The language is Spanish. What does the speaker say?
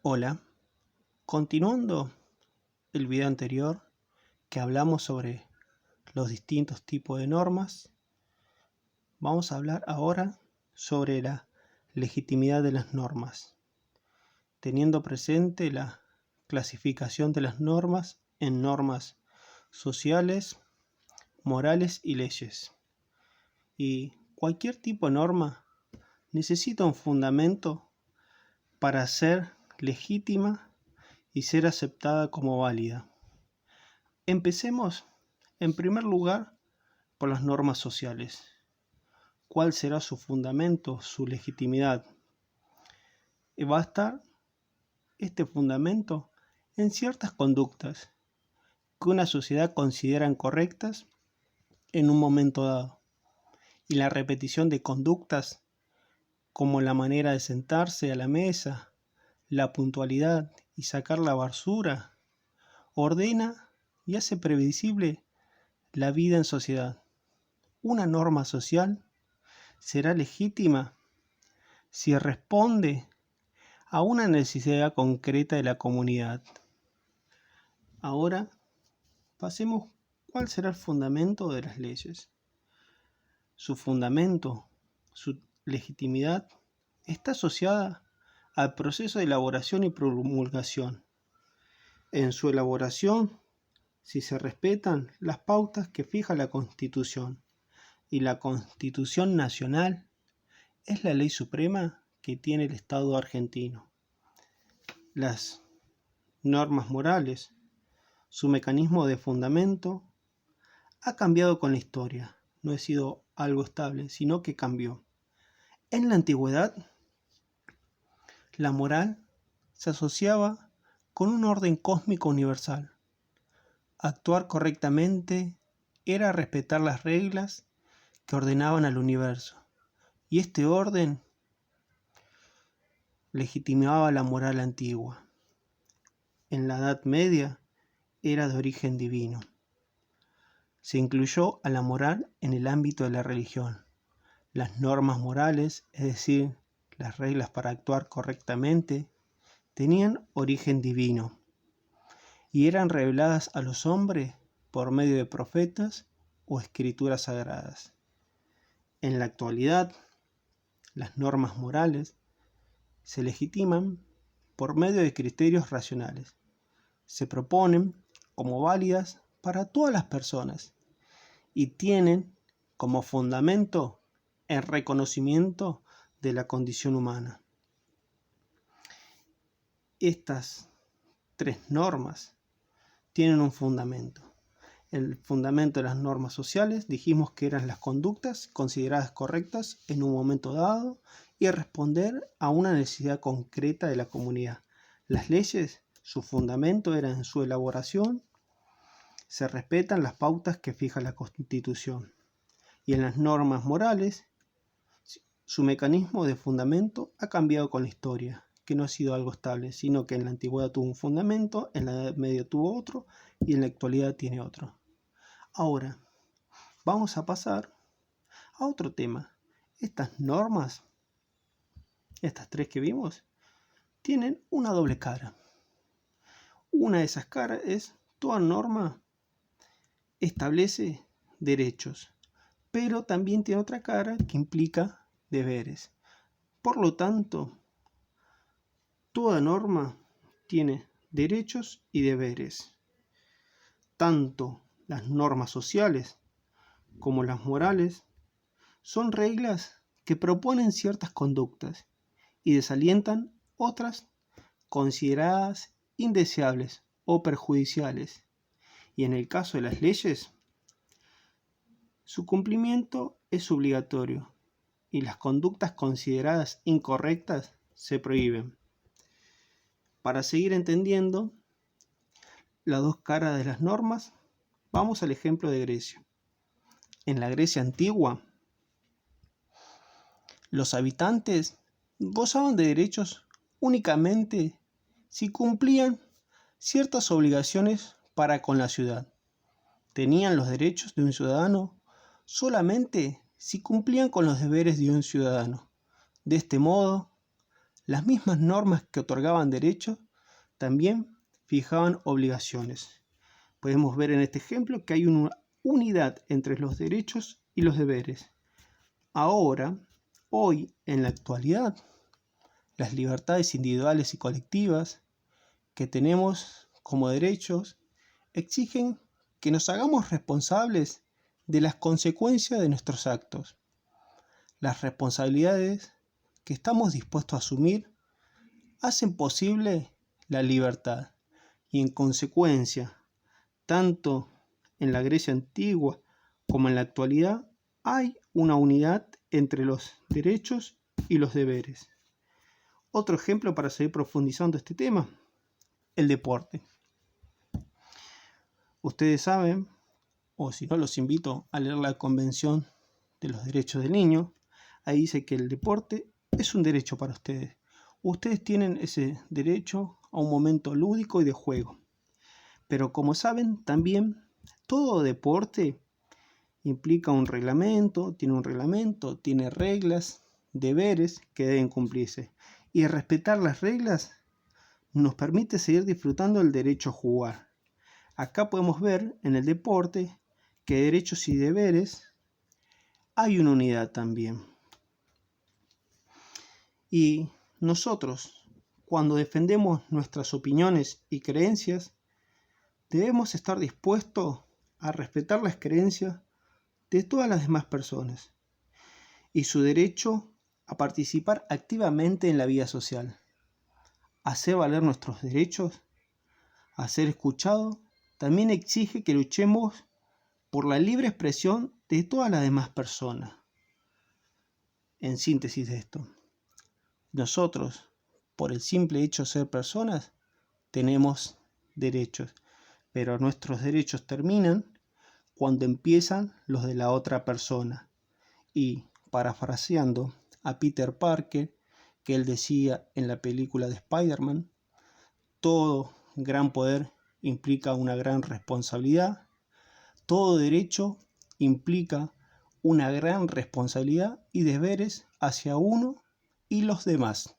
Hola, continuando el video anterior que hablamos sobre los distintos tipos de normas, vamos a hablar ahora sobre la legitimidad de las normas, teniendo presente la clasificación de las normas en normas sociales, morales y leyes. Y cualquier tipo de norma necesita un fundamento para ser legítima y ser aceptada como válida. Empecemos, en primer lugar, por las normas sociales. ¿Cuál será su fundamento, su legitimidad? Va a estar este fundamento en ciertas conductas que una sociedad considera correctas en un momento dado. Y la repetición de conductas como la manera de sentarse a la mesa, la puntualidad y sacar la basura, ordena y hace previsible la vida en sociedad. Una norma social será legítima si responde a una necesidad concreta de la comunidad. Ahora pasemos cuál será el fundamento de las leyes. Su fundamento, su legitimidad, está asociada al proceso de elaboración y promulgación. En su elaboración, si se respetan las pautas que fija la Constitución, y la Constitución Nacional es la ley suprema que tiene el Estado argentino. Las normas morales, su mecanismo de fundamento, ha cambiado con la historia. No ha sido algo estable, sino que cambió. En la antigüedad, la moral se asociaba con un orden cósmico universal. Actuar correctamente era respetar las reglas que ordenaban al universo, y este orden legitimaba la moral antigua. En la Edad Media era de origen divino. Se incluyó a la moral en el ámbito de la religión. Las normas morales, es decir, las reglas para actuar correctamente, tenían origen divino y eran reveladas a los hombres por medio de profetas o escrituras sagradas. En la actualidad, las normas morales se legitiman por medio de criterios racionales. Se proponen como válidas para todas las personas y tienen como fundamento el reconocimiento de la condición humana. Estas tres normas tienen un fundamento. El fundamento de las normas sociales dijimos que eran las conductas consideradas correctas en un momento dado y responder a una necesidad concreta de la comunidad. Las leyes, su fundamento era en su elaboración, se respetan las pautas que fija la Constitución. Y en las normas morales, su mecanismo de fundamento ha cambiado con la historia, que no ha sido algo estable, sino que en la antigüedad tuvo un fundamento, en la Edad Media tuvo otro y en la actualidad tiene otro. Ahora, vamos a pasar a otro tema. Estas normas, estas tres que vimos, tienen una doble cara. Una de esas caras es: toda norma establece derechos, pero también tiene otra cara que implica deberes. Por lo tanto, toda norma tiene derechos y deberes. Tanto las normas sociales como las morales son reglas que proponen ciertas conductas y desalientan otras consideradas indeseables o perjudiciales. Y en el caso de las leyes, su cumplimiento es obligatorio y las conductas consideradas incorrectas se prohíben. Para seguir entendiendo las dos caras de las normas, vamos al ejemplo de Grecia. En la Grecia antigua, los habitantes gozaban de derechos únicamente si cumplían ciertas obligaciones para con la ciudad. Tenían los derechos de un ciudadano solamente si cumplían con los deberes de un ciudadano. De este modo, Las mismas normas que otorgaban derechos también fijaban obligaciones. Podemos ver en este ejemplo que hay una unidad entre los derechos y los deberes. Ahora, hoy, en la actualidad, las libertades individuales y colectivas que tenemos como derechos exigen que nos hagamos responsables de las consecuencias de nuestros actos. Las responsabilidades que estamos dispuestos a asumir hacen posible la libertad y, en consecuencia, tanto en la Grecia antigua como en la actualidad, hay una unidad entre los derechos y los deberes. Otro ejemplo para seguir profundizando este tema, el deporte. Ustedes saben, o si no, los invito a leer la Convención de los Derechos del Niño. Ahí dice que el deporte es un derecho para ustedes. Ustedes tienen ese derecho a un momento lúdico y de juego. Pero como saben, también todo deporte implica un reglamento, tiene reglas, deberes que deben cumplirse. Y respetar las reglas nos permite seguir disfrutando del derecho a jugar. Acá podemos ver en el deporte que de derechos y deberes hay una unidad también. Y nosotros, cuando defendemos nuestras opiniones y creencias, debemos estar dispuestos a respetar las creencias de todas las demás personas y su derecho a participar activamente en la vida social. Hacer valer nuestros derechos, a ser escuchados, también exige que luchemos por la libre expresión de todas las demás personas. En síntesis de esto, nosotros, por el simple hecho de ser personas, tenemos derechos, pero nuestros derechos terminan cuando empiezan los de la otra persona. Y, parafraseando a Peter Parker, que él decía en la película de Spider-Man, todo gran poder implica una gran responsabilidad, todo derecho implica una gran responsabilidad y deberes hacia uno y los demás.